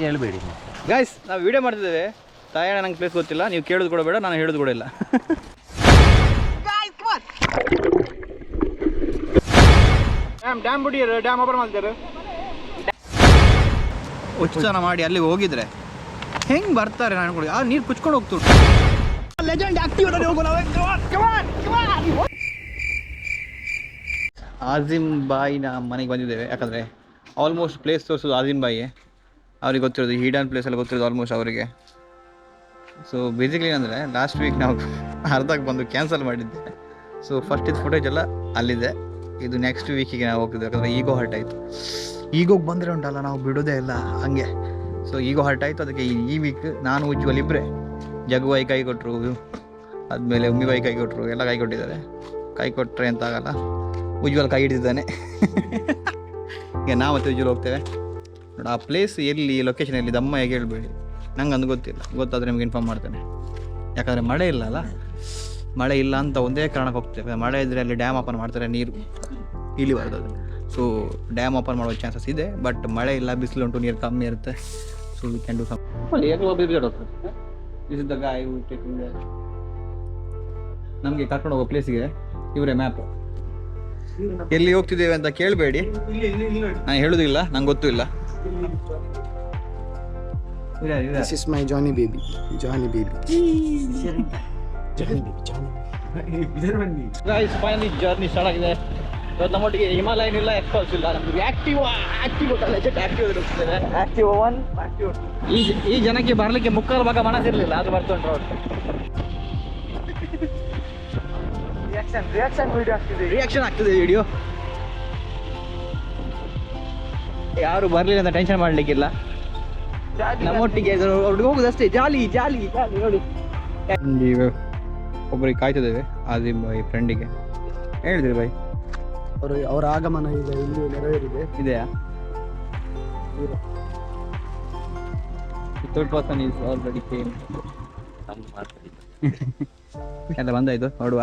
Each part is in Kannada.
ಹೇಳ್ಬೇಡಿ ಗೈಸ್, ನಾವು ವಿಡಿಯೋ ಮಾಡ್ತಿದ್ದೇವೆ. ತಾಯಣ್ಣ ನಂಗೆ ಪ್ಲೇಸ್ ಗೊತ್ತಿಲ್ಲ, ನೀವು ಕೇಳೋದು ಕೂಡ ಬೇಡ, ನಾನು ಹೇಳೋದು ಕೂಡ ಇಲ್ಲ. ಡ್ಯಾಮ್ ಬಿಡಿ, ಡ್ಯಾಮ್ ಓಪನ್ ಮಾಡ್ತಾರೆ. ಉಚ್ಚಾರ ಮಾಡಿ ಅಲ್ಲಿ ಹೋಗಿದ್ರೆ ಹೆಂಗೆ ಬರ್ತಾರೆ ನಾನು ಕೂಡ. ಆ ನೀರು ಕುಚ್ಕೊಂಡು ಹೋಗ್ತು. ಲೆಜೆಂಡ್ ಆಜಿಮ್ ಬಾಯಿನ ಮನೆಗೆ ಬಂದಿದ್ದೇವೆ. ಯಾಕಂದರೆ ಆಲ್ಮೋಸ್ಟ್ ಪ್ಲೇಸ್ ತೋರಿಸೋದು ಆಜಿಮ್ ಬಾಯಿ. ಅವ್ರಿಗೆ ಗೊತ್ತಿರೋದು ಹಿಡನ್ ಪ್ಲೇಸ್ ಎಲ್ಲ ಗೊತ್ತಿರೋದು ಆಲ್ಮೋಸ್ಟ್ ಅವರಿಗೆ. ಸೊ ಬೇಸಿಕಲಿ ಏನಂದರೆ ಲಾಸ್ಟ್ ವೀಕ್ ನಾವು ಅರ್ಧಕ್ಕೆ ಬಂದು ಕ್ಯಾನ್ಸಲ್ ಮಾಡಿದ್ದೆ. ಸೊ ಫಸ್ಟ್ ಇದು ಫುಟೇಜ್ ಎಲ್ಲ ಅಲ್ಲಿದೆ. ಇದು ನೆಕ್ಸ್ಟ್ ವೀಕಿಗೆ ನಾವು ಹೋಗ್ತಿದ್ದೆ. ಯಾಕಂದರೆ ಈಗೋ ಹರ್ಟ್ ಆಯಿತು. ಈಗೋಗಿ ಬಂದರೆ ಉಂಟಲ್ಲ ನಾವು ಬಿಡೋದೇ ಇಲ್ಲ ಹಂಗೆ. ಸೊ ಈಗೋ ಹರ್ಟ್ ಆಯಿತು. ಅದಕ್ಕೆ ಈ ವೀಕ್ ನಾನು ಉಜ್ವಲ್ ಇಬ್ಬರೇ ಜಗುವಾಯಿ ಕೈ ಕೊಟ್ಟರು, ಆದಮೇಲೆ ಉಮ್ಮಿಬಾಯಿ ಕೈ ಕೊಟ್ಟರು, ಎಲ್ಲ ಕೈ ಕೊಟ್ಟಿದ್ದಾರೆ. ಕೈ ಕೊಟ್ಟರೆ ಅಂತ ಆಗಲ್ಲ, ಉಜ್ವಲ್ ಕೈ ಹಿಡಿದಿದ್ದಾನೆ. ಈಗ ನಾವು ಮತ್ತೆ ಉಜ್ವಲ್ ಹೋಗ್ತೇವೆ ನೋಡಿ. ಆ ಪ್ಲೇಸ್ ಎಲ್ಲಿ, ಲೊಕೇಶನ್ ಎಲ್ಲಿ ದಮ್ಮ ಹೇಗೆ ಹೇಳ್ಬೇಡಿ, ನಂಗೆ ಅಂದು ಗೊತ್ತಿಲ್ಲ. ಗೊತ್ತಾದರೆ ನಿಮ್ಗೆ ಇನ್ಫಾರ್ಮ್ ಮಾಡ್ತೇನೆ. ಯಾಕಂದರೆ ಮಳೆ ಇಲ್ಲ ಅಲ್ಲ, ಮಳೆ ಇಲ್ಲ ಅಂತ ಒಂದೇ ಕಾರಣಕ್ಕೆ ಹೋಗ್ತೇವೆ. ಮಳೆ ಇದ್ದರೆ ಅಲ್ಲಿ ಡ್ಯಾಮ್ ಓಪನ್ ಮಾಡ್ತಾರೆ, ನೀರು ಇಲ್ಲಿ ಬರ್ತದೆ. ಸೊ ಡ್ಯಾಮ್ ಓಪನ್ ಮಾಡೋ ಚಾನ್ಸಸ್ ಇದೆ. ಬಟ್ ಮಳೆ ಇಲ್ಲ, ಬಿಸಿಲು ಉಂಟು, ನೀರು ಕಮ್ಮಿ ಇರುತ್ತೆ. So we can do some. This is the guy who taking the ನಮಗೆ ಕರ್ಕೊಂಡು ಹೋಗೋ ಪ್ಲೇಸಿಗೆ ಇವರೇ ಮ್ಯಾಪ್. ಎಲ್ಲಿ ಹೋಗ್ತಿದ್ದೇವೆ ಅಂತ ಕೇಳಬೇಡಿ, ನಾನು ಹೇಳೋದಿಲ್ಲ, ನಂಗೆ ಗೊತ್ತೂ ಇಲ್ಲ. This is my Johnny baby. Johnny baby. Guys, finally journey start ಆಗಿದೆ. ಇವತ್ತು ನಮ್ಮೊಟ್ಟಿಗೆ ಹಿಮಾಲಯನ್ ಇಲ್ಲ, ಎಕ್ಸ್ಪಲ್ಸ್ ಇಲ್ಲ, ನಮ್ಗೆ ಆಕ್ಟಿವ್ ಲೆಜೆಂಡ್ ಆಕ್ಟಿವ್ ಇರುತ್ತದೆ. Active 1, active 2. ಈ ಜನಕ್ಕೆ ಬರಲಿಕ್ಕೆ ಮುಕ್ಕಾಲು ಭಾಗ ಮನಸ್ಸಿರಲಿಲ್ಲ, ಅದು ಬರ್ತುಂಟು ಅವ್ರು. ರಿಯಾಕ್ಷನ್ ಆಗ್ತಿದೆ ವಿಡಿಯೋ. ಯಾರು ಬರಲಿಲ್ಲ ಅಂತ ಟೆನ್ಷನ್ ಮಾಡಲಿಕ್ಕಿಲ್ಲ. ನಮ್ಮೊಟ್ಟಿಗೆ ಅವ್ರಿಗೆ ಹೋಗುದಷ್ಟೇ, ಜಾಲಿ ಜಾಲಿ ಜಾಲಿ ನೋಡಿ. ಒಬ್ಬರಿಗೆ ಕಾಯ್ತಿದ್ದೇವೆ, ಆಜಿಮ್ ಬಾಯಿ ಫ್ರೆಂಡಿಗೆ. ಹೇಳಿದ್ರಿ ಬಾಯ್, ಅವರ ಆಗಮನ ಈಗ ಇಲ್ಲಿ ನೆರವೇರಿದೆ. ಇದೆಯಾ? Third person is already came. ಎಲ್ಲ ಬಂದಾಯ್ತು, ನೋಡುವ.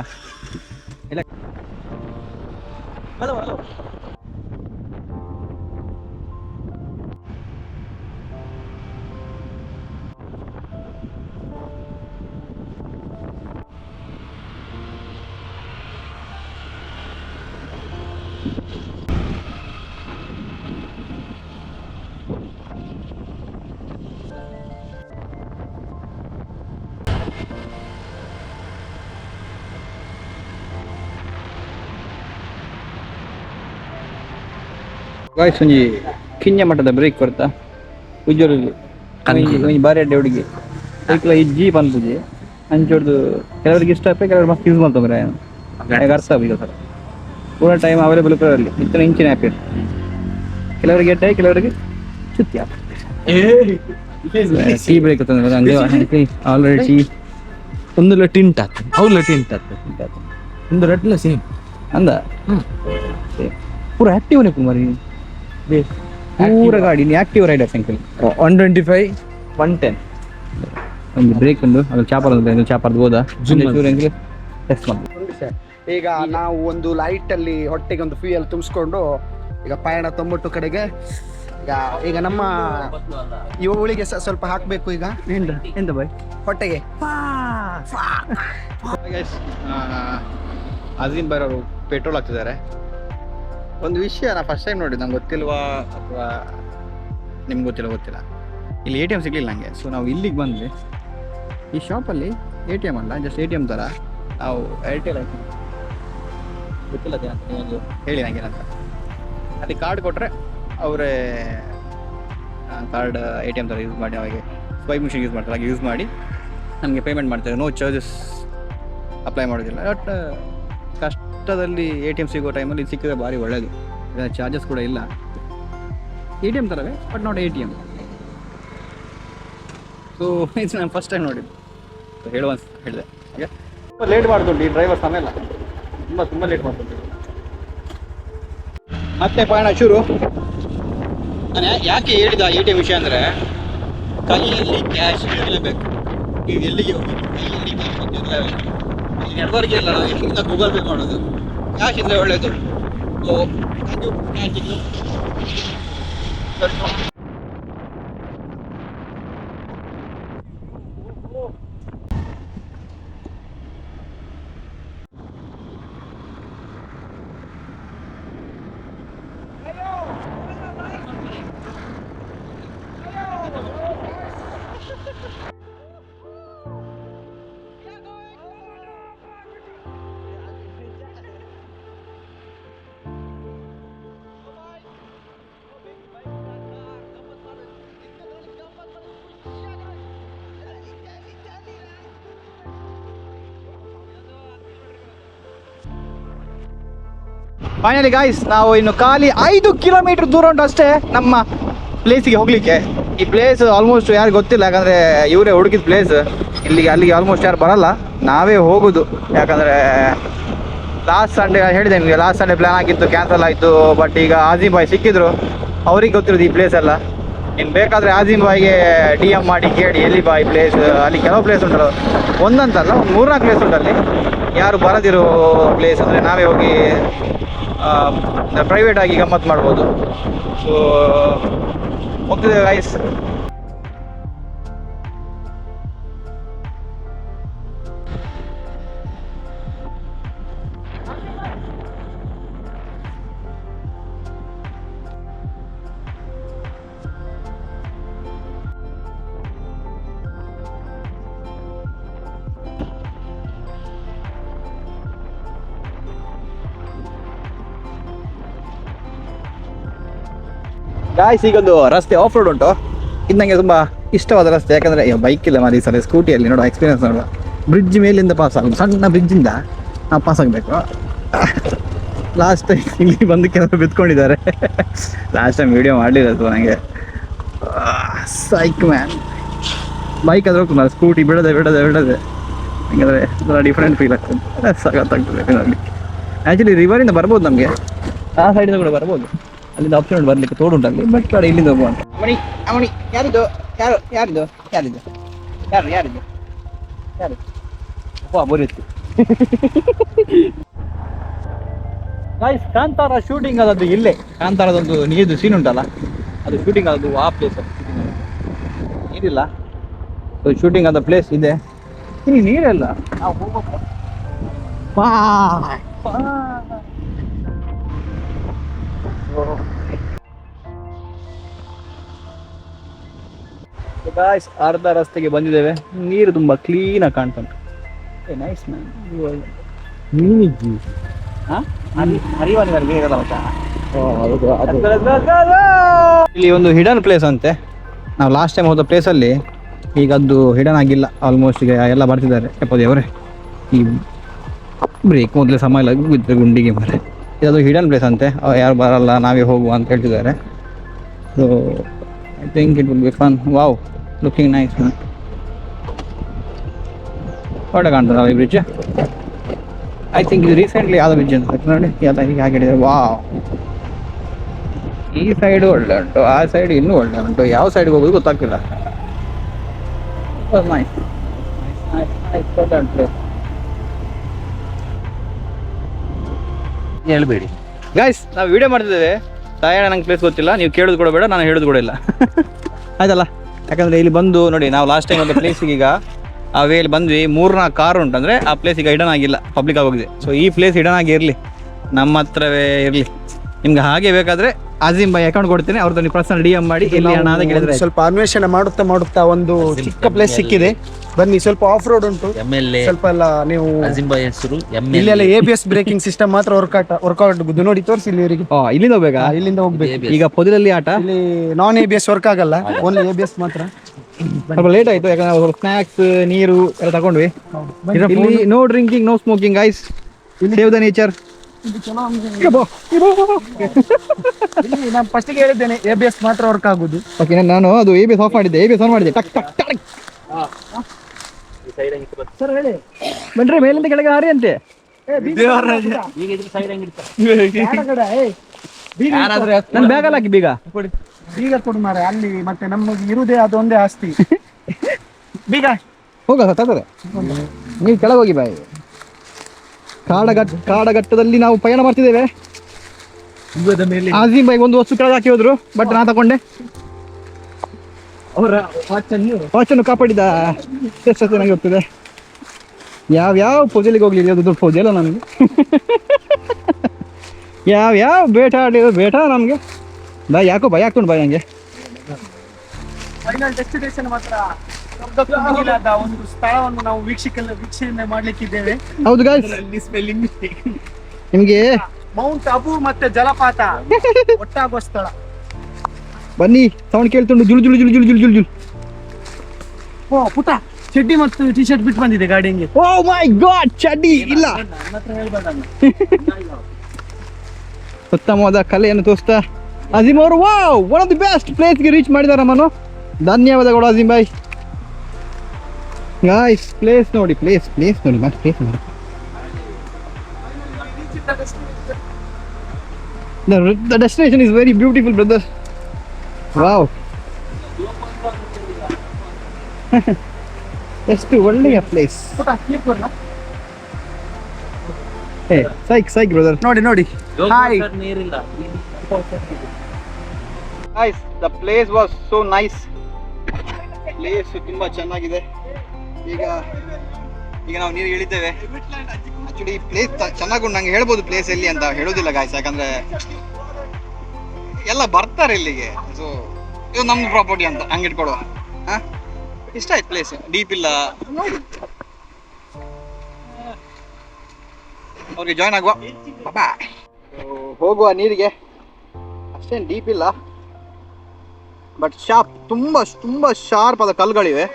ಇಲ್ಲ ಗಾಯ್ಸ್, ಒಂಜಿ ಕಿಂಜ ಮಟ್ಟದ ಬ್ರೇಕ್ ಬರ್ತಾ ಉಜ್ಜೋರಲ್ಲಿ ಒಂಜಿ ಬಾರಿ ಅಡ್ಡೆ ಹುಡುಗಿ ಸೈಕಲ್ ಇಜ್ಜಿ ಬಂದ್ಪುಜಿ ಅಂಚೋಡ್ದು. ಕೆಲವರಿಗೆ ಇಷ್ಟ ಆಗ್ತದೆ, ಕೆಲವರು ಮಸ್ತ್ ಯೂಸ್ ಮಾಡ್ತಾರೆ. ಅರ್ಥ ಈಗ ಸರ್ ಪೂರ ಟೈಮ್ ಅವೈಲೇಬಲ್ ಅಲ್ಲಿ ಇತ್ತನ ಇಂಚಿನ ಆ್ಯಪ್ ಇರ್ತದೆ. ಕೆಲವರಿಗೆ ಎಡ್ಡೆ, ಕೆಲವರಿಗೆ ಸುತ್ತಿ ಟೀ ಬ್ರೇಕ್ ಆಲ್ರೆಡಿ ಟೀ ಒಂದುಲ ಟಿಂಟ್ ಆಗ್ತದೆ, ಅವ್ಲ ಟಿಂಟ್ ಆಗ್ತದೆ, ಒಂದು ರೆಡ್ಲ ಸೇಮ್ ಅಂದ ಪೂರ ಆಕ್ಟಿವ್ ಮರಿ ಪೂರ ಗಾಡಿ ಆಕ್ಟಿವ್ ರೈಡರ್ ಸೈಕಲ್ 125 110 ಒಂದು ಬ್ರೇಕ್ ಉಂಟು. ಅದು ಚಾಪರ್ ಅಂತ ಚಾಪರ್ದು ಹೋದ ಟೆಸ್ಟ್ ಮಾಡಿ. ಈಗ ನಾವು ಒಂದು ಲೈಟ್ ಅಲ್ಲಿ ಹೊಟ್ಟೆಗೆ ಒಂದು ಫ್ಯೂಯಲ್ ತುಂಬಿಸ್ಕೊಂಡು ಈಗ ಪಯಣ 90 ಕಡೆಗೆ. ಈಗ ನಮ್ಮ ಇವಳಿಗೆ ಸ್ವಲ್ಪ ಹಾಕ್ಬೇಕು ಈಗ. ಎಂತ ಬಾಯ್ ಹೊಟ್ಟೆಗೆ ಅಜೀಮ್ ಬಾಯ್ ಅವರು ಪೆಟ್ರೋಲ್ ಹಾಕ್ತಿದ್ದಾರೆ. ಒಂದು ವಿಷಯ ನಾ ಫಸ್ಟ್ ಟೈಮ್ ನೋಡಿದ್ದು, ನಂಗೆ ಗೊತ್ತಿಲ್ವಾ ಅಥವಾ ನಿಮ್ಗೆ ಗೊತ್ತಿಲ್ಲ. ಇಲ್ಲಿ ATM ಸಿಗಲಿಲ್ಲ ನನಗೆ. ಸೊ ನಾವು ಇಲ್ಲಿಗೆ ಬಂದ್ವಿ. ಈ ಶಾಪಲ್ಲಿ ATM ಅಲ್ಲ, ಜಸ್ಟ್ ATM ಥರ. ನಾವು ಏರ್ಟೆಲ್ ಗೊತ್ತಿಲ್ಲ ಒಂದು ಹೇಳಿ ನನಗೆ ಏನಂತ. ಅಲ್ಲಿ ಕಾರ್ಡ್ ಕೊಟ್ಟರೆ ಅವರೇ ಕಾರ್ಡ್ ATM ಥರ ಯೂಸ್ ಮಾಡಿ, ಅವಾಗೆ ಸ್ವೈಪ್ ಮಿಷಿನ್ ಯೂಸ್ ಮಾಡ್ತಾರೆ, ಹಾಗೆ ಯೂಸ್ ಮಾಡಿ ನಮಗೆ ಪೇಮೆಂಟ್ ಮಾಡ್ತಾರೆ. ನೋ ಚಾರ್ಜಸ್ ಅಪ್ಲೈ ಮಾಡೋದಿಲ್ಲ. ಬಟ್ ಕಷ್ಟದಲ್ಲಿ ATM ಸಿಗೋ ಟೈಮಲ್ಲಿ ಇದು ಸಿಕ್ಕಿದ್ರೆ ಭಾರಿ ಒಳ್ಳೆಯದು. ಚಾರ್ಜಸ್ ಕೂಡ ಇಲ್ಲ. ATM ಥರವೇ ಬಟ್ ನಾಟ್ ATM. ಸೊ ಇದು ನಾನು ಫಸ್ಟ್ ಟೈಮ್ ನೋಡಿದ್ದು. ಹೇಳಿದೆ ಹಾಗೆ ತುಂಬ ಲೇಟ್ ಮಾಡ್ತುಂಟು ಈ ಡ್ರೈವರ್. ಸಮಯ ತುಂಬ ಲೇಟ್ ಮಾಡ್ತುಂಟು. ಮತ್ತೆ ಪಯಣ ಶುರು. ನಾನು ಯಾಕೆ ಹೇಳಿದ ATM ವಿಷಯ ಅಂದರೆ, ಕೈಯಲ್ಲಿ ಕ್ಯಾಶ್ ಇರಲೇಬೇಕು. ನೀವು ಎಲ್ಲಿಗೆ ಹೋಗಿ ಕೈಯಲ್ಲಿ ಕ್ಯಾಶ್ ಇರಲೇಬೇಕು. ನೆಟ್ವರ್ಕ್ ಇಲ್ಲ, ಎಲ್ಲಿಂದ ಗೂಗಲ್ ಪೇ ಮಾಡೋದು. ಕ್ಯಾಶ್ ಇದ್ದರೆ ಒಳ್ಳೆಯದು. So thank you. Finally guys ನಾವು ಇನ್ನು ಖಾಲಿ 5 ಕಿಲೋಮೀಟರ್ ದೂರ ಉಂಟು ಅಷ್ಟೇ ನಮ್ಮ ಪ್ಲೇಸಿಗೆ ಹೋಗ್ಲಿಕ್ಕೆ. ಈ ಪ್ಲೇಸ್ ಆಲ್ಮೋಸ್ಟ್ ಯಾರು ಗೊತ್ತಿಲ್ಲ, ಯಾಕಂದರೆ ಇವರೇ ಹುಡುಕಿದ ಪ್ಲೇಸ್. ಅಲ್ಲಿಗೆ ಆಲ್ಮೋಸ್ಟ್ ಯಾರು ಬರಲ್ಲ, ನಾವೇ ಹೋಗೋದು. ಯಾಕಂದರೆ ಲಾಸ್ಟ್ ಸಂಡೇ ಹೇಳಿದೆ ನಿಮಗೆ, ಲಾಸ್ಟ್ ಸಂಡೇ ಪ್ಲ್ಯಾನ್ ಆಗಿತ್ತು, ಕ್ಯಾನ್ಸಲ್ ಆಯಿತು. ಬಟ್ ಈಗ ಆಜಿಮ್ ಬಾಯ್ ಸಿಕ್ಕಿದ್ರು, ಅವ್ರಿಗೆ ಗೊತ್ತಿರೋದು ಈ ಪ್ಲೇಸ್ ಎಲ್ಲ. ಇನ್ನು ಬೇಕಾದರೆ ಆಜಿಮ್ ಬಾಯ್ಗೆ DM ಮಾಡಿ ಕೇಳಿ ಎಲ್ಲಿ ಬಾಯ್ ಪ್ಲೇಸ್. ಅಲ್ಲಿ ಕೆಲವು ಪ್ಲೇಸ್ ಉಂಟಲ್ಲ, ಒಂದಂತಲ್ಲ ಒಂದು 3-4 ಪ್ಲೇಸ್ ಉಂಟು ಅಲ್ಲಿ. ಯಾರು ಬರದಿರೋ ಪ್ಲೇಸ್ ಅಂದರೆ ನಾವೇ ಹೋಗಿ ಪ್ರೈವೇಟಾಗಿ ಗಮ್ಮತ್ತು ಮಾಡ್ಬೋದು. So ಹೋಗ್ತಿದ್ದೇವೆ guys. ಗಾಯ್ಸ್ ಈಗೊಂದು ರಸ್ತೆ ಆಫ್ ರೋಡ್ ಉಂಟು. ಇದು ನನಗೆ ತುಂಬ ಇಷ್ಟವಾದ ರಸ್ತೆ, ಯಾಕಂದರೆ ಬೈಕ್ ಇಲ್ಲ ಮಾರಿ ಸಲ ಸ್ಕೂಟಿಯಲ್ಲಿ ನೋಡೋ ಎಕ್ಸ್ಪೀರಿಯನ್ಸ್ ನೋಡುವ. ಬ್ರಿಡ್ಜ್ ಮೇಲಿಂದ ಪಾಸ್ ಆಗೋದು, ಸಣ್ಣ ಬ್ರಿಡ್ಜಿಂದ ನಾವು ಪಾಸ್ ಆಗಬೇಕು. ಲಾಸ್ಟ್ ಟೈಮ್ ಇಲ್ಲಿ ಬಂದು ಕೆಲವರು ಬಿತ್ಕೊಂಡಿದ್ದಾರೆ. ಲಾಸ್ಟ್ ಟೈಮ್ ವೀಡಿಯೋ ಮಾಡಲಿಲ್ಲ ನನಗೆ. ಸೈಕ್ ಮ್ಯಾನ್, ಬೈಕ್ ಆದ್ರೆ ಹೋಗ್ತದೆ, ಸ್ಕೂಟಿ ಬಿಡದೆ ಯಾಕಂದರೆ ಒಂಥರ ಡಿಫ್ರೆಂಟ್ ಫೀಲ್ ಆಗ್ತದೆ, ಸಖತ್ತಾಗ್ತದೆ ನೋಡಿ. ಆ್ಯಕ್ಚುಲಿ ರಿವರಿಂದ ಬರ್ಬೋದು, ನಮಗೆ ಆ ಸೈಡಿಂದ ಕೂಡ ಬರ್ಬೋದು. ಅಲ್ಲಿಂದ ಆಪ್ಷನ್ ಉಂಟು ಬರಲಿಕ್ಕೆ, ತೋಡು ಉಂಟು ಅಲ್ಲಿ. ಬಟ್ ಕಡೆ ಇಲ್ಲಿಂದ ಹೋಗುವ ಅಂತ. ಅಮಣಿ ಯಾರಿದು ಬೋರಿತ್ತು. ಗಾಯ್ಸ್ ಕಾಂತಾರ ಶೂಟಿಂಗ್ ಆದದ್ದು ಇಲ್ಲೇ. ಕಾಂತಾರದೊಂದು ನೀರಿದ್ದು ಸೀನ್ ಉಂಟಲ್ಲ, ಅದು ಶೂಟಿಂಗ್ ಆದದ್ದು ಆ ಪ್ಲೇಸ್. ನೀರಿಲ್ಲ, ಶೂಟಿಂಗ್ ಆದ ಪ್ಲೇಸ್ ಇದೆ. ಇಲ್ಲಿ ನೀರೆಲ್ಲ ನಾವು ಹೋಗ್ಬೇಕು. ಗಾಯ್ಸ್ ಅರ್ಧ ರಸ್ತೆಗೆ ಬಂದಿದ್ದೇವೆ. ನೀರು ತುಂಬ ಕ್ಲೀನಾಗಿ ಕಾಣ್ತಾ ಉಂಟು. Nice man. ಇಲ್ಲಿ ಒಂದು ಹಿಡನ್ ಪ್ಲೇಸ್ ಅಂತೆ. ನಾವು ಲಾಸ್ಟ್ ಟೈಮ್ ಹೋದ ಪ್ಲೇಸಲ್ಲಿ ಈಗ ಅದು ಹಿಡನ್ ಆಗಿಲ್ಲ. ಆಲ್ಮೋಸ್ಟ್ ಈಗ ಎಲ್ಲ ಬರ್ತಿದ್ದಾರೆ. ಎಪ್ಪದೇವ್ರೆ ಈ ಬ್ರೇಕ್ ಮೊದಲೇ ಸಮಯ ಬಿದ್ದರೆ ಗುಂಡಿಗೆ ಮರೆ. ಇದದು ಹಿಡನ್ ಪ್ಲೇಸ್ ಅಂತೆ, ಯಾರು ಬರಲ್ಲ, ನಾವೇ ಹೋಗುವ ಅಂತ ಹೇಳ್ತಿದ್ದಾರೆ. So I think it will be fun. Wow, looking nice man. ಒಳ್ಳೆ ಕಾಣ್ತದಲ್ಲ ಈ ಬ್ರಿಡ್ಜ್. ಐ ಥಿಂಕ್ ಇದು ರೀಸೆಂಟ್ಲಿ ಯಾವ್ದು ಬ್ರಿಡ್ಜ್ ಅಂತ ನೋಡಿ, ಎಲ್ಲ ಹೀಗೆ ಹಾಕಿದ್ದಾರೆ. ವಾವ್, ಈ ಸೈಡು ಒಳ್ಳೆ ಉಂಟು, ಆ ಸೈಡ್ ಇನ್ನೂ ಒಳ್ಳೆ ಉಂಟು. ಯಾವ ಸೈಡ್ಗೆ ಹೋಗೋದು ಗೊತ್ತಾಗ್ತಿಲ್ಲ. ನೈಸ್ ಹೇಳ್ಬೇಡಿ ಗೈಸ್, ನಾವು ವಿಡಿಯೋ ಮಾಡ್ತಿದ್ದೇವೆ. ತಾಯಣ್ಣ ನಂಗೆ ಪ್ಲೇಸ್ ಗೊತ್ತಿಲ್ಲ, ನೀವು ಕೇಳೋದು ಕೂಡ ಬೇಡ, ನಾನು ಹೇಳೋದು ಕೂಡ ಇಲ್ಲ. ಆಯ್ತಲ್ಲ, ಯಾಕಂದರೆ ಇಲ್ಲಿ ಬಂದು ನೋಡಿ, ನಾವು ಲಾಸ್ಟ್ ಟೈಮ್ ಒಂದು ಪ್ಲೇಸಿಗೆ ಈಗ ಆ ವೇಲಿ ಬಂದ್ವಿ. 3-4 ಕಾರ್ ಉಂಟಂದರೆ ಆ ಪ್ಲೇಸ್ ಈಗ ಹಿಡನ್ ಆಗಿಲ್ಲ, ಪಬ್ಲಿಕ್ ಆಗೋಗಿದೆ. ಸೊ ಈ ಪ್ಲೇಸ್ ಹಿಡನ್ ಆಗಿ ಇರಲಿ, ನಮ್ಮ ಹತ್ರವೇ ಇರಲಿ. ನಿಮ್ಗೆ ಹಾಗೆ ಬೇಕಾದರೆ ಆಜಿಮ್ ಬಾಯ್ ಅಕೌಂಟ್ ಕೊಡ್ತೀನಿ, ಅವ್ರದ್ದು ನೀವು ಪರ್ಸನಲ್ DM ಮಾಡಿ ಎಲ್ಲಿ ಹಣ ಅಂತ ಕೇಳಿದ್ರೆ. ಸ್ವಲ್ಪ ಅನ್ವೇಷಣೆ ಮಾಡುತ್ತಾ ಒಂದು ಚಿಕ್ಕ ಪ್ಲೇಸ್ ಸಿಕ್ಕಿದೆ. ಬನ್ನಿ, ಸ್ವಲ್ಪ ಆಫ್ ರೋಡ್ ಉಂಟು, ಸ್ವಲ್ಪ ಎಲ್ಲ ನೀವು ಇಲ್ಲೆಲ್ಲ ABS ಬ್ರೇಕಿಂಗ್ ಸಿಸ್ಟಮ್ ಮಾತ್ರ ವರ್ಕೌಟ್ ಆಗುದು. ನೋಡಿ ತೋರಿಸಿ ಇಲ್ಲಿ ಇವರಿಗೆ. ಇಲ್ಲಿಂದ ಹೋಗ್ಬೇಕಾ? ಇಲ್ಲಿಂದ ಹೋಗ್ಬೇಕು. ಈಗ ಪೊದಿಲಲ್ಲಿ ಆಟ, ಇಲ್ಲಿ ನಾನ್ ABS ವರ್ಕ್ ಆಗಲ್ಲ, ಓನ್ಲಿ ABS ಮಾತ್ರ. ಸ್ವಲ್ಪ ಲೇಟ್ ಆಯ್ತು, ಯಾಕಂದ್ರೆ ಸ್ನಾಕ್ಸ್ ನೀರು ಎಲ್ಲ ತಗೊಂಡ್ವಿ. ಇಲ್ಲಿ no drinking, no smoking guys, save the nature. ನಾನು ಫಸ್ಟಿಗೆ ಹೇಳಿದ್ದೇನೆ ABS ಮಾತ್ರ ವರ್ಕ್ ಆಗುದು. ಓಕೆ, ನಾನು ಅದು ABS ಆಫ್ ಮಾಡಿದ್ದೆ, ABS ಆನ್ ಮಾಡಿದ್ದೆ. ಟಕ್ ಟಕ್ ಟಕ್. ಸರ್ ಹೇಳಿ, ಬನ್ರಿ ಮೇಲಿಂದ ಕೆಳಗೆ ಹಾರಿ ಅಂತೆ. ನನ್ನ ಬ್ಯಾಗಲ್ಲಿ ಹಾಕಿ ಬೀಗ ಕೊಡು ಮಾರೆ. ಅಲ್ಲಿ ಮತ್ತೆ ನಮಗೆ ಇರುದೇ ಅದೊಂದೇ ಆಸ್ತಿ. ಬೀಗ ಹೋಗ ತಗೋರೆ, ನೀವು ಕೆಳಗೆ ಹೋಗಿ ಬಾಯ್. ಕಾಡಘಟ್ಟದಲ್ಲಿ ನಾವು ಪಯಣ ಮಾಡ್ತಿದ್ದೇವೆ. ಆಜಿಮ್ ಬಾಯ್ ಒಂದು ವಸ್ತು ಕೆಳಗೆ ಹಾಕಿ ಹೋದ್ರು, ಬಟ್ ನಾ ತಗೊಂಡೆ. ಅವರ ವಾಚನ್ನು ಕಾಪಾಡಿದ ಎಷ್ಟು ನನಗೆ ಗೊತ್ತಿದೆ. ಯಾವ್ಯಾವ ಪೂಜೆಲಿಗೆ ಹೋಗ್ಲಿ, ಅದು ದೊಡ್ಡ ಪೂಜೆ ಅಲ್ಲ ನಮಗೆ. ಯಾವ್ಯಾವ ಬೇಟ ಆಡಿರೋ ಬೇಟ ನಮಗೆ. ಬಾಯ್ ಯಾಕೋ ಭಯ ಆಗ್ತುಂಟು ಬಾಯ್ ಹಂಗೆ. ಫೈನಲ್ ಡೆಸ್ಟಿನೇಷನ್ ಮಾತ್ರ ಒಂದು ಸ್ಥಳವನ್ನು ನಾವು ವೀಕ್ಷಣೆ ಮಾಡ್ಲಿಕ್ಕಿದ್ದೇವೆ. ಹೌದು ಗಾಯ್ಸ್, ನಿಮ್ಗೆ ಮೌಂಟ್ ಅಬು ಮತ್ತೆ ಜಲಪಾತ ಒಟ್ಟಾಗುವ ಸ್ಥಳ. ಬನ್ನಿ, ಸೌಂಡ್ ಕೇಳ್ತುಂಡು, ಜುಳು ಜುಳು ಜುಳು ಜುಳು ಜುಳು ಜುಳು ಜುಳು. ಓ ಪುಟ, ಚಡ್ಡಿ ಮತ್ತು ಟಿ ಶರ್ಟ್ ಬಿಟ್ಟು ಬಂದಿದೆ ಗಾಡಿಗೆ. ಓ ಮೈ ಗಾಡ್, ಚಡ್ಡಿ ಇಲ್ಲ. ಉತ್ತಮವಾದ ಕಲೆಯನ್ನು ತೋರಿಸ್ತಾ ಅಜೀಮ್ ಅವರು wow one of the best ಪ್ಲೇಸ್ಗೆ ರೀಚ್ ಮಾಡಿದ್ದಾರೆ ನಮ್ಮನ್ನು. ಧನ್ಯವಾದಗಳು ಅಜೀಮ್ ಬಾಯ್. ಗಾಯ್ಸ್ ಪ್ಲೇಸ್ ನೋಡಿ ಮತ್ತೆ ಪ್ಲೇಸ್ ನೋಡಿ. The destination is very beautiful, brother. Wow. ಎಷ್ಟು ಒಳ್ಳೆಯ ಪ್ಲೇಸ್. ಸೈಕ್ ಬ್ರದರ್. ನೋಡಿ hi. Guys, the place was so nice. Place ತುಂಬಾ ಚೆನ್ನಾಗಿದೆ. ಈಗ ನಾವು ನೀರು ಇಳಿತೇವೆ. ಆಕ್ಚುಲಿ ಪ್ಲೇಸ್ ಚೆನ್ನಾಗುಂಟು, ನಂಗೆ ಹೇಳ್ಬೋದು ಪ್ಲೇಸ್ ಎಲ್ಲಿ ಅಂತ ಹೇಳೋದಿಲ್ಲ ಗಾಯ್ಸ್, ಯಾಕಂದ್ರೆ ಎಲ್ಲ ಬರ್ತಾರೆ ಇಲ್ಲಿಗೆ. ಸೊ ಇದು ನಮ್ದು ಪ್ರಾಪರ್ಟಿ ಅಂತ ಹಂಗೆ ಇಟ್ಕೊಡುವ. ಇಷ್ಟ ಆಯ್ತು ಪ್ಲೇಸ್, ಡೀಪ್ ಇಲ್ಲ. ಅವ್ರಿಗೆ ಜಾಯ್ನ್ ಆಗುವ, ಬಾಯ್. ಹೋಗುವ ನೀರಿಗೆ. ಅಷ್ಟೇನು ಡೀಪ್ ಇಲ್ಲ, ಬಟ್ ಶಾರ್ಪ್, ತುಂಬಾ ಶಾರ್ಪ್ ಆದ ಕಲ್ಲುಗಳಿವೆ.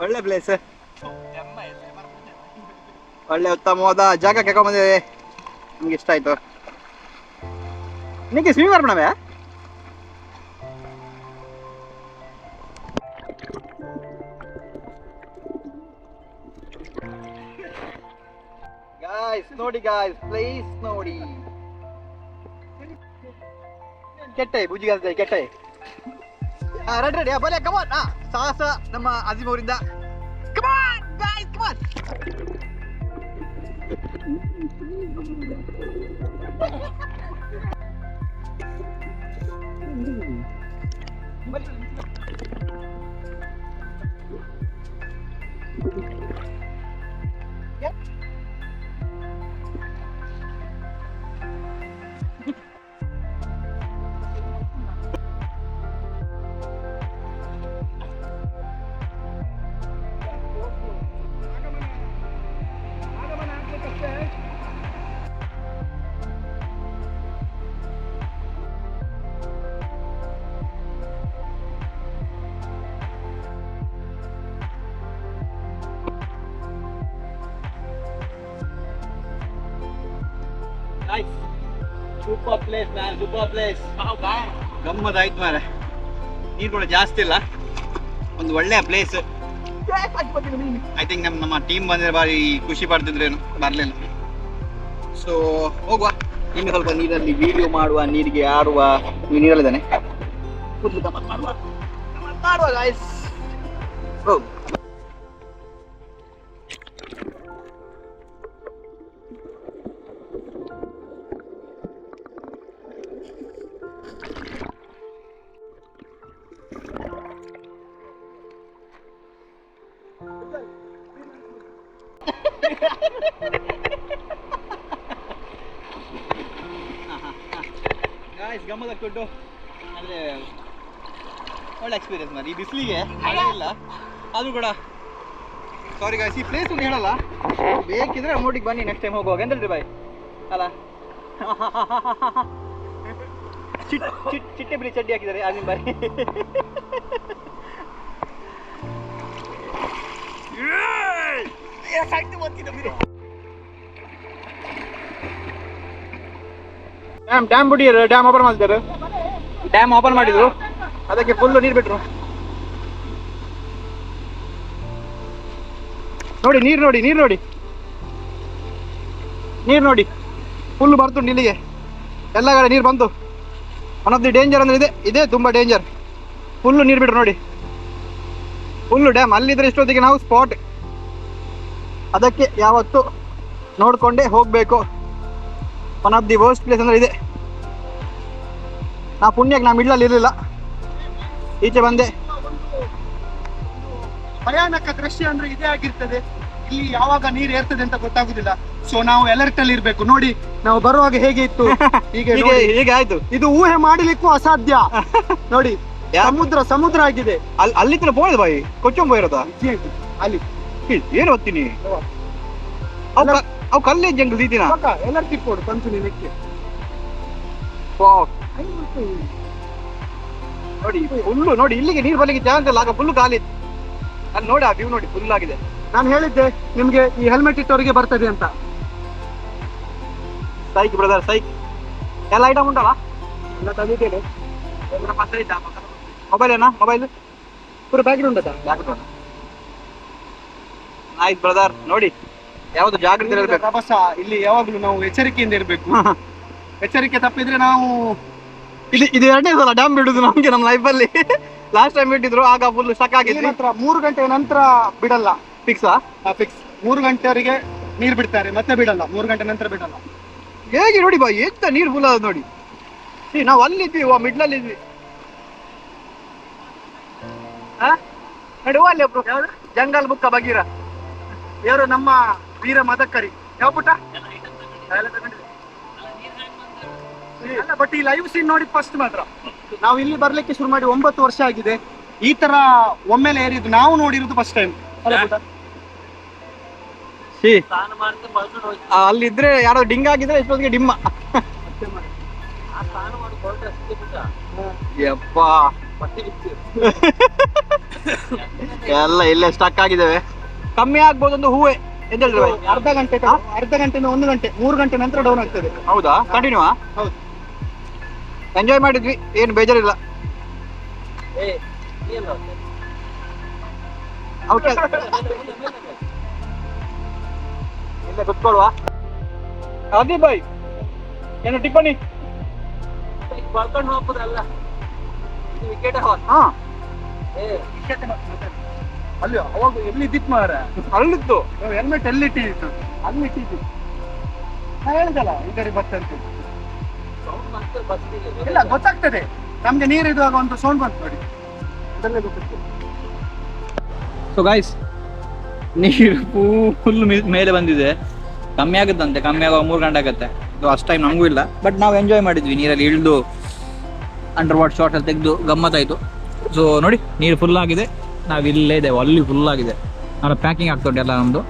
ಒಳ್ಳೆ ಪ್ಲೇಸ್, ಒಳ್ಳೆ ಉತ್ತಮವಾದ ಜಾಗ ಕೇಳ್ಕೊಂಡ್ ಬಂದಿದೆ. ನಮ್ಗೆ ಇಷ್ಟ ಆಯ್ತು. ನಿನಗೆ ಸ್ವಿಮ್ ಮಾಡ್ಬಿಡವೆ. ನೋಡಿ ಪ್ಲೇಸ್ ನೋಡಿ. ಕೆಟ್ಟೆ ಬುಜ್ಜಿಗೆ ಕೆಟ್ಟೆ. ರೆಡಿ ಬಲೆ ಕಮಾನ್. ಸಾಹಸ ನಮ್ಮ ಅಜೀಮ್ ಅವರಿಂದ. Come on guys come on. Super place man, super place. ಗಮ್ಮತ್ ಆಯ್ತು ಮಾರೆ. ನೀರು ಕೂಡ ಜಾಸ್ತಿ ಇಲ್ಲ, ಒಂದು ಒಳ್ಳೆಯ ಪ್ಲೇಸ್. ಐ ಥಿಂಕ್ ನಮ್ಮ ಟೀಮ್ ಬಂದ್ರೆ ಬಾರಿ ಖುಷಿ ಪಡ್ತಿದ್ರೇನು, ಬರಲಿಲ್ಲ. ಸೊ ಹೋಗುವ, ಇನ್ನು ಸ್ವಲ್ಪ ನೀರಲ್ಲಿ ವಿಡಿಯೋ ಮಾಡುವ, ನೀರಿಗೆ ಆಡುವ. ನೀರಲ್ಲಿದ್ದಾನೆ, ಮಾಡುವ ಗಾಯ್ಸ್. ಹೋಗು. ಗಾಯ್ಸ್ ಗಮ್ಮತ್ ಆಗ್ತುಂಟು, ಆದರೆ ಒಳ್ಳೆ ಎಕ್ಸ್ಪೀರಿಯನ್ಸ್ ಮಾಡಿ. ಈ ಬಿಸಿಲಿಗೆ ಮಳೆ ಇಲ್ಲ ಅದು ಕೂಡ. ಸಾರಿ ಗಾಯ್ಸ್, ಈ ಪ್ಲೇಸ್ ಒಂದು ಹೇಳಲ್ಲ, ಬೇಕಿದ್ರೆ ನೋಡಿಗೆ ಬನ್ನಿ ನೆಕ್ಸ್ಟ್ ಟೈಮ್ ಹೋಗುವಾಗ. ಎಂತಲ್ರಿ ಬಾಯ್ ಅಲ್ಲ. ಚಿಟ್ಟೆ ಬಿಳಿ ಚಡ್ಡಿ ಹಾಕಿದ್ದಾರೆ ಆಗಿನ ಬಾರಿ. ಡ್ಯಾಮ್ ಬಿಟ್ಟಿದ್ರು, ಡ್ಯಾಮ್ ಓಪನ್ ಮಾಡಿದ್ದಾರೆ. ಡ್ಯಾಮ್ ಓಪನ್ ಮಾಡಿದ್ರು, ಅದಕ್ಕೆ ಫುಲ್ ನೀರು ಬಿಟ್ರು. ನೋಡಿ ನೀರು ನೋಡಿ, ನೀರು ನೋಡಿ, ನೀರು ನೋಡಿ, ಫುಲ್ ಬರ್ತುಂಟು ಇಲ್ಲಿಗೆ. ಎಲ್ಲ ಕಡೆ ನೀರು ಬಂತು. ಒನ್ ಆಫ್ ದಿ ಡೇಂಜರ್ ಅಂದ್ರೆ ಇದೇ ತುಂಬಾ ಡೇಂಜರ್. ಫುಲ್ಲು ನೀರು ಬಿಟ್ರು ನೋಡಿ, ಫುಲ್ಲು ಡ್ಯಾಮ್. ಅಲ್ಲಿದ್ರೆ ಇಷ್ಟೊತ್ತಿಗೆ ನಾವು ಸ್ಪಾಟ್. ಅದಕ್ಕೆ ಯಾವತ್ತು ನೋಡ್ಕೊಂಡೇ ಹೋಗ್ಬೇಕು. One of the worst place ಅಂದ್ರೆ ಇದೆ. ನಾ ಪುಣ್ಯಕ್ಕೆ ನಾ ಮಿಡ್ಲಲ್ಲಿ ಇರಲಿಲ್ಲ, ಈಚೆ ಬಂದೆ. ಭಯಾನಕ ದೃಶ್ಯ ಅಂದ್ರೆ ಇದೇ ಆಗಿರ್ತದೆ. ಇಲ್ಲಿ ಯಾವಾಗ ನೀರು ಏರ್ತದೆ ಅಂತ ಗೊತ್ತಾಗುದಿಲ್ಲ. ಸೊ ನಾವು ಅಲರ್ಟ್ ಅಲ್ಲಿ ಇರ್ಬೇಕು. ನೋಡಿ ನಾವು ಬರುವಾಗ ಹೇಗೆ ಇತ್ತು, ಹೀಗೆ ಆಯ್ತು. ಇದು ಊಹೆ ಮಾಡಲಿಕ್ಕೂ ಅಸಾಧ್ಯ. ನೋಡಿ ಸಮುದ್ರ ಆಗಿದೆ. ಅಲ್ಲಿ ತನ ಪೋಯ್ದು ಬಾಯಿ ಕೊಚ್ಚೊಂಬ ಇರೋದಾ ಅಲ್ಲಿ ಏನು ಓದ್ತೀನಿ. ಅವು ಕಲ್ಲೇ ಜಂಗಲ್ ದೀದಿನ ಅಲರ್ಟ್ ಇಪ್ಪೋಡು ಕಂಚು ನಿನಕ್ಕೆ. ನೋಡಿ ಫುಲ್ಲು ನೋಡಿ, ಇಲ್ಲಿಗೆ ನೀರು ಬರ್ಲಿಕ್ಕೆ ಜಾಗ ಇಲ್ಲ, ಆಗ ಫುಲ್ಲು ಖಾಲಿ ಇತ್ತು. ಅಲ್ಲಿ ನೋಡಿ ಆ ವ್ಯೂ ನೋಡಿ ಫುಲ್ ಆಗಿದೆ. ನಾನು ಹೇಳಿದ್ದೆ ನಿಮ್ಗೆ ಈ ಹೆಲ್ಮೆಟ್ ಇಟ್ಟವರಿಗೆ ಬರ್ತದೆ ಅಂತ. ಸೈಕ್ ಬ್ರದರ್ ಸೈಕ್, ಎಲ್ಲ ಐಟಮ್ ಉಂಟಲ್ಲ. ಎಲ್ಲ ತಂದಿದ್ದೇನೆ. ಮೊಬೈಲ್ ಏನಾ? ಮೊಬೈಲ್ ಪೂರ ಬ್ಯಾಗ್ ಉಂಟಾ? ಆಯ್ತು ಬ್ರದರ್, ನೋಡಿ ಯಾವ್ದು ಜಾಗ್ರತೆ ಇರಬೇಕು. ರಭಸ ಇಲ್ಲಿ ಯಾವಾಗ್ಲೂ ನಾವು ಎಚ್ಚರಿಕೆಯಿಂದ ಇರಬೇಕು. ಎಚ್ಚರಿಕೆ ತಪ್ಪಿದ್ರೆ ನಾವು ಇದು ಎರಡನೇ ಸಲ ಡ್ಯಾಮ್ ಬಿಡುದು ನಮ್ಗೆ ನಮ್ಮ ಲೈಫಲ್ಲಿ. ಲಾಸ್ಟ್ ಟೈಮ್ ಬಿಟ್ಟಿದ್ರು, ಆಗ ಫುಲ್ ಸ್ಟಕ್ ಆಗಿತ್ತು. ನಂತರ 3 ಗಂಟೆ ನಂತರ ಬಿಡಲ್ಲ. ಫಿಕ್ಸಾ? ಫಿಕ್ಸ್ 3 ಗಂಟೆವರೆಗೆ ನೀರು ಬಿಡ್ತಾರೆ, ಮತ್ತೆ ಬಿಡಲ್ಲ. 3 ಗಂಟೆ ನಂತರ ಬಿಡಲ್ಲ. ಹೇಗೆ ನೋಡಿ ಬಾ, ಎಂತ ನೀರು ಫುಲ್ ಆದ ನೋಡಿ. ನಾವು ಅಲ್ಲಿದ್ವಿ, ಮಿಡ್ಲಲ್ಲಿ ಇದ್ವಿ. ನೋಡಿ ಅಲ್ಲಿ ಒಬ್ರು ಜಂಗಲ್ ಬುಕ್ಕ ಬಗೀರ, ಇವರು ನಮ್ಮ ವೀರ ಮದಕರಿ. ಯಾವ ಪುಟ? ಬಟ್ ಈ ಲೈವ್ ಸೀನ್ ನೋಡಿ ಫಸ್ಟ್ ಮಾತ್ರ. ನಾವು ಇಲ್ಲಿ ಬರ್ಲಿಕ್ಕೆ ಶುರು ಮಾಡಿ 9 ವರ್ಷ ಆಗಿದೆ. ಈ ತರ ಒಮ್ಮೆಲೆ ಏರಿದ್ದು ನಾವು ನೋಡಿರೋದು ಫಸ್ಟ್ ಟೈಮ್. ಅಲ್ಲಿದ್ರೆ ಯಾರೋ ಡಿಂಗ್ ಆಗಿದ್ರೆ ಇಷ್ಟೊತ್ತಿಗೆ ಡಿಮ್ಮ. ಯಪ್ಪಾ ಎಲ್ಲ ಇಲ್ಲೇ ಸ್ಟಕ್ ಆಗಿದ್ದೇವೆ. ಕಮ್ಮಿ ಆಗ್ಬೋದು ಒಂದು ಹೂವೆ ಎಂತ ಹೇಳಿದ್ರೆ ಭಾಯ್? ಅರ್ಧ ಗಂಟೆಯಿಂದ 1 ಗಂಟೆ, 3 ಗಂಟೆ ನಂತರ ಡೌನ್ ಆಗ್ತದೆ. ಹೌದಾ? ಕಂಟಿನ್ಯೂ? ಹೌದು. ಎಂಜಾಯ್ ಮಾಡಿದ್ವಿ, ಏನು ಬೇಜಾರಿಲ್ಲ. ಓಕೆ, ಇಲ್ಲ ಕುತ್ಕೊಳ್ಳುವ. ಅದೇ ಬಾಯ್, ಏನು ಟಿಪ್ಪಣಿ ಬರ್ಕೊಂಡು ಹೋಗ್ಬೋದಲ್ಲ? ವಿಕೆಟ್ ಹಾ ಅಲ್ಲಿ ಅವಾಗ ಎಲ್ಲಿ ಇದ್ದಿತ್ತು ಮಾರ? ಅಲ್ಲಿತ್ತು ಹೆಲ್ಮೆಟ್ ಎಲ್ಲಿ ಇಟ್ಟಿದ್ದು? ಅಲ್ಲಿ ಇಟ್ಟಿದ್ದು. ನಾ ಹೇಳಿದಲ್ಲ ಈ ಕಡೆ ಬರ್ತಂತೆ. ಇಲ್ಲ ಗೊತ್ತಾಗ್ತದೆ ನಮ್ಗೆ ನೀರು ಇಡುವಾಗ ಒಂದು ಸೌಂಡ್ ಬಂತು ನೋಡಿ, ಅದಲ್ಲೇ ಗೊತ್ತಿತ್ತು. ಸೊ ಗಾಯ್ಸ್, ನೀರು ಫುಲ್ ಮೇಲೆ ಬಂದಿದೆ. ಕಮ್ಮಿ ಆಗುತ್ತಂತೆ, ಕಮ್ಮಿ ಆಗುವಾಗ 3 ಗಂಟೆ ಆಗುತ್ತೆ. ಅಷ್ಟು ಟೈಮ್ ನಮಗೂ ಇಲ್ಲ, ಬಟ್ ನಾವು ಎಂಜಾಯ್ ಮಾಡಿದ್ವಿ. ನೀರಲ್ಲಿ ಇಳಿದು ಅಂಡರ್ ವಾಟರ್ ಶಾರ್ಟ್ ಅಲ್ಲಿ ತೆಗೆದು ಗಮ್ಮತ್ತಾಯಿತು. ಸೊ ನೋಡಿ, ನೀರು ಫುಲ್ ಆಗಿದೆ, ನಾವು ಇಲ್ಲೇ ಇದ್ದೇವೆ. ಅಲ್ಲಿ ಫುಲ್ ಆಗಿದೆ. ನಾನು ಪ್ಯಾಕಿಂಗ್ ಆಗ್ತೊಂಡು ಎಲ್ಲ ನಮ್ಮದು.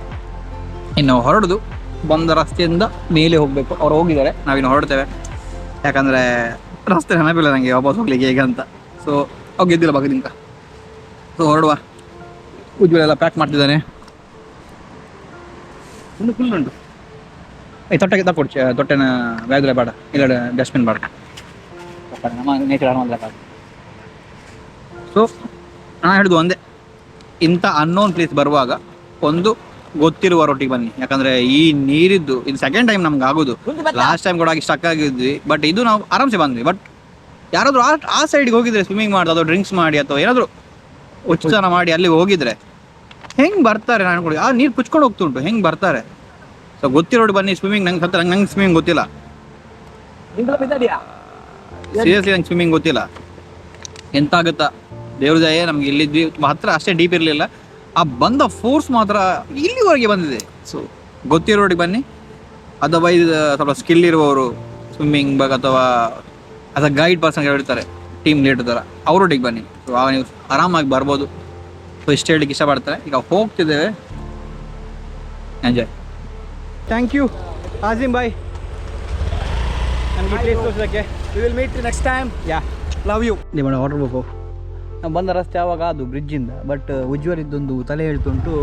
ಇನ್ನು ಹೊರಡುದು ಬಂದ ರಸ್ತೆಯಿಂದ ಮೇಲೆ ಹೋಗಬೇಕು. ಅವ್ರು ಹೋಗಿದ್ದಾರೆ, ನಾವಿನ್ನು ಹೊರಡ್ತೇವೆ. ಯಾಕಂದರೆ ರಸ್ತೆ ನೆನಪಿಲ್ಲ ನನಗೆ ವಾಪಸ್ ಹೋಗ್ಲಿಕ್ಕೆ ಹೇಗೆ ಅಂತ. ಸೊ ಹೋಗಿದ್ದಿಲ್ಲ ಬಗದಿಂಕ. ಸೊ ಹೊರಡುವ. ಉಜ್ವಲ ಎಲ್ಲ ಪ್ಯಾಕ್ ಮಾಡ್ತಿದ್ದಾನೆ. ಇನ್ನು ಫುಲ್ ಉಂಟು. ತೊಟ್ಟೆಗೆ ತಗೊಡ್ಚ, ತೊಟ್ಟೆನ ಬ್ಯಾಗ್ಲೆ ಬೇಡ, ಇಲ್ಲ ಡಸ್ಟ್ಬಿನ್ ಬೇಡ, ನಮ್ಮ ನೇಚರ್ ಆರಾಮಲ್ಲ ಬೇಡ. ಸೊ ನಾನು ಹೇಳಿದ್ದು ಒಂದೇ, ಇಂಥ ಅನ್ನೋನ್ ಪ್ಲೇಸ್ ಬರುವಾಗ ಒಂದು ಗೊತ್ತಿರುವವರೊಟ್ಟಿಗೆ ಬನ್ನಿ. ಯಾಕಂದರೆ ಈ ನೀರಿದ್ದು ಇದು ಸೆಕೆಂಡ್ ಟೈಮ್ ನಮ್ಗೆ ಆಗೋದು. ಲಾಸ್ಟ್ ಟೈಮ್ ಕೂಡ ಆಗಿ ಸ್ಟಕ್ ಆಗಿದ್ವಿ, ಬಟ್ ಇದು ನಾವು ಆರಾಮ್ಸೆ ಬಂದ್ವಿ. ಬಟ್ ಯಾರಾದರೂ ಆ ಸೈಡ್ಗೆ ಹೋಗಿದ್ರೆ ಸ್ವಿಮ್ಮಿಂಗ್ ಮಾಡೋದು ಅಥವಾ ಡ್ರಿಂಕ್ಸ್ ಮಾಡಿ ಅಥವಾ ಏನಾದರೂ ಉಚಿತನ ಮಾಡಿ ಅಲ್ಲಿ ಹೋಗಿದ್ರೆ ಹೆಂಗೆ ಬರ್ತಾರೆ? ನಾನು ಕೂಡ ಆ ನೀರು ಪುಚ್ಕೊಂಡು ಹೋಗ್ತುಂಟು, ಹೆಂಗೆ ಬರ್ತಾರೆ? ಸೊ ಗೊತ್ತಿರೋಡು ಬನ್ನಿ ಸ್ವಿಮ್ಮಿಂಗ್. ನಂಗೆ ಸ್ವಿಮ್ಮಿಂಗ್ ಗೊತ್ತಿಲ್ಲ, ಸೀರಿಯಸ್ಲಿ ನಂಗೆ ಸ್ವಿಮ್ಮಿಂಗ್ ಗೊತ್ತಿಲ್ಲ. ಎಂತ ಆಗುತ್ತಾ ದೇವ್ರ ದಯೆ, ನಮ್ಗೆ ಇಲ್ಲಿದ್ವಿ ತುಂಬ ಹತ್ತಿರ, ಅಷ್ಟೇ ಡೀಪ್ ಇರಲಿಲ್ಲ. ಆ ಬಂದ ಫೋರ್ಸ್ ಮಾತ್ರ ಇಲ್ಲಿವರೆಗೆ ಬಂದಿದೆ. ಸೊ ಗೊತ್ತಿರೋರಿಗೆ ಬನ್ನಿ, ಅಥವಾ ಇದು ಸ್ವಲ್ಪ ಸ್ಕಿಲ್ ಇರುವವರು ಸ್ವಿಮ್ಮಿಂಗ್ ಬಗ್ಗೆ ಅಥವಾ ಅದ ಗೈಡ್ ಪರ್ಸನ್ ಹೇಳ್ತಾರೆ, ಟೀಮ್ ಲೀಡರ್ ಥರ, ಅವರೊಟ್ಟಿಗೆ ಬನ್ನಿ. ಸೊ ಆಗ ನೀವು ಆರಾಮಾಗಿ ಬರ್ಬೋದು. ಸೊ ಇಷ್ಟು ಹೇಳಲಿಕ್ಕೆ ಇಷ್ಟಪಡ್ತಾರೆ. ಈಗ ಹೋಗ್ತಿದ್ದೇವೆ, ಎಂಜಾಯ್. ಥ್ಯಾಂಕ್ ಯು ಆಜಿಮ್ ಬಾಯ್, ನಮಗೆ ಪ್ಲೇಸ್ ತೋರಿಸೋದಕ್ಕೆ. We will meet next time. Yeah, love you. ನಿಮ್ಮ ವಾಟರ್ ಬೇಕು. ನಾವು ಬಂದ ರಸ್ತೆ ಆವಾಗ ಅದು ಬ್ರಿಡ್ಜಿಂದ, ಬಟ್ ಉಜ್ವಲ್ ಇದ್ದೊಂದು ತಲೆ ಹೇಳ್ತುಂಟು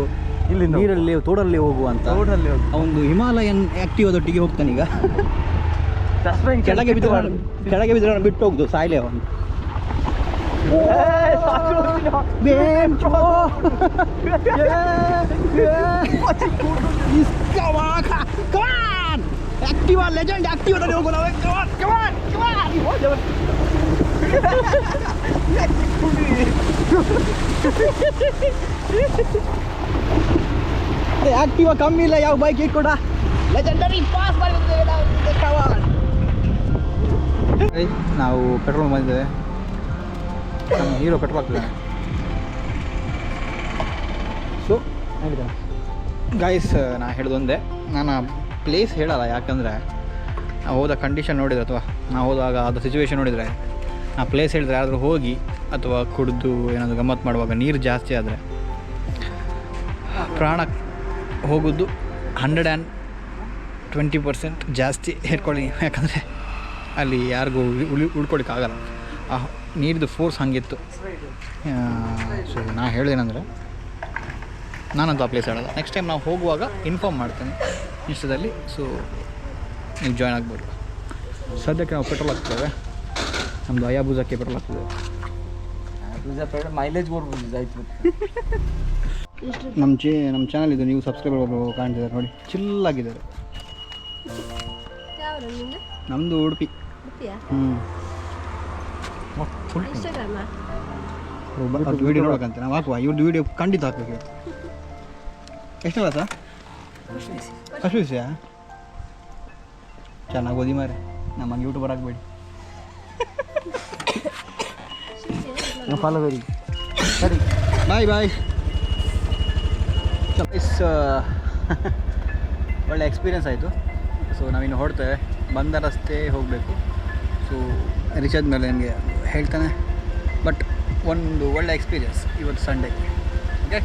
ಇಲ್ಲಿ ನೀರಲ್ಲಿ ತೋಡಲ್ಲಿ ಹೋಗುವಂತ. ರೋಡಲ್ಲಿ ಹೋಗಿ ಅವನು ಹಿಮಾಲಯನ್ ಆಕ್ಟಿವದೊಟ್ಟಿಗೆ ಹೋಗ್ತಾನೀಗ. ಕೆಳಗೆ ಬಿದ್ದು ಬಿಟ್ಟು ಹೋಗುದು, ಸಾಯ್ಲೆ ಅವನು. ಆಕ್ಟಿವಾ ಲೆಜೆಂಡ್, ಆಕ್ಟಿವಾದಲ್ಲಿ ಹೋಗು ನಾವು. ಆಕ್ಟಿವಾ ಕಮ್ಮಿ ಇಲ್ಲ ಯಾವ ಬೈಕ್ ಕೂಡ. ಲೆಜೆಂಡರಿ ಪಾಸ್ ನಾವು ಪೆಟ್ರೋಲ್ ಬಂದಿದ್ದೇವೆ. ಹೀರೋ ಪೆಟ್ರೋಲ್ ಆಗ್ತಿದ್ದಾನೆ. ಸೊ ಗೈಸ್, ನಾ ಹೇಳಿದೊಂದೇ, ನಾನು ಪ್ಲೇಸ್ ಹೇಳಲ್ಲ. ಯಾಕಂದರೆ ನಾವು ಹೋದ ಕಂಡೀಷನ್ ನೋಡಿದರೆ ಅಥವಾ ನಾವು ಹೋದಾಗ ಅದು ಸಿಚುವೇಶನ್ ನೋಡಿದರೆ, ಆ ಪ್ಲೇಸ್ ಹೇಳಿದ್ರೆ ಯಾರಾದರೂ ಹೋಗಿ ಅಥವಾ ಕುಡಿದು ಏನಾದರೂ ಗಮ್ಮತ್ತು ಮಾಡುವಾಗ ನೀರು ಜಾಸ್ತಿ ಆದರೆ ಪ್ರಾಣ ಹೋಗೋದು 120% ಜಾಸ್ತಿ ಹೇಳ್ಕೊಳ್ಳಿ. ಯಾಕಂದರೆ ಅಲ್ಲಿ ಯಾರಿಗೂ ಉಳ್ಕೊಳಿಕ್ಕಾಗಲ್ಲ. ನೀರಿದ್ದು ಫೋರ್ಸ್ ಹಂಗಿತ್ತು. ಸೊ ನಾ ಹೇಳಿದೇನೆಂದರೆ ನಾನಂತೂ ಆ ಪ್ಲೇಸ್ ಹೇಳೋಲ್ಲ. ನೆಕ್ಸ್ಟ್ ಟೈಮ್ ನಾವು ಹೋಗುವಾಗ ಇನ್ಫಾರ್ಮ್ ಮಾಡ್ತೇನೆ ಇನ್ಸ್ಟಾದಲ್ಲಿ. ಸೊ ನೀವು ಜಾಯ್ನ್ ಆಗ್ಬೋದು. ಸದ್ಯಕ್ಕೆ ನಾವು ಪೆಟ್ರೋಲ್ ಹಾಕ್ತೇವೆ. ನಮ್ಮದು ಅಯಾಬೂಜಕ್ಕೆ ಪೆಟ್ರೋಲ್ ಹಾಕ್ತೇವೆ. ಮೈಲೇಜ್ ಬರ್ಬೋದು ಆಯ್ತು. ನಮ್ಮ ಚಾನಲ್ ಇದು ನೀವು ಸಬ್ಸ್ಕ್ರೈಬರ್ ಒಬ್ಬರು ಕಾಣ್ತಿದ್ದಾರೆ ನೋಡಿ, ಚಿಲ್ಲಾಗಿದ್ದಾರೆ. ನಮ್ಮದು ಉಡುಪಿ. ಫುಲ್ ವೀಡಿಯೋ ನೋಡೋಕ್ಕಂತೆ ನಾವು ಹಾಕುವ. ಇವ್ರದ್ದು ವೀಡಿಯೋ ಖಂಡಿತ ಹಾಕ್ಬೇಕು. ಎಷ್ಟಲ್ಲ ಸರ್? ಫಸ್ಟ್ ವಿಷಯ ಚೆನ್ನಾಗಿ ಓದಿ ಮಾರೆ, ನಮಗೆ ಯೂಟ್ಯೂಬರ್ ಆಗಬೇಡಿ. ಫಾಲೋ ವೆರಿ ಸರಿ, ಬಾಯ್. ಇಸ್ ಒಳ್ಳೆ ಎಕ್ಸ್ಪೀರಿಯೆನ್ಸ್ ಆಯಿತು. ಸೊ ನಾವಿನ್ನು ಹೊರಡ್ತೇವೆ, ಬಂದ ರಸ್ತೆ ಹೋಗಬೇಕು. ಸೊ ರೀಚ್ ಆದಮೇಲೆ ನನಗೆ ಹೇಳ್ತಾನೆ. ಬಟ್ ಒಂದು ಒಳ್ಳೆ ಎಕ್ಸ್ಪೀರಿಯೆನ್ಸ್ ಇವತ್ತು ಸಂಡೇ. ಓಕೆ.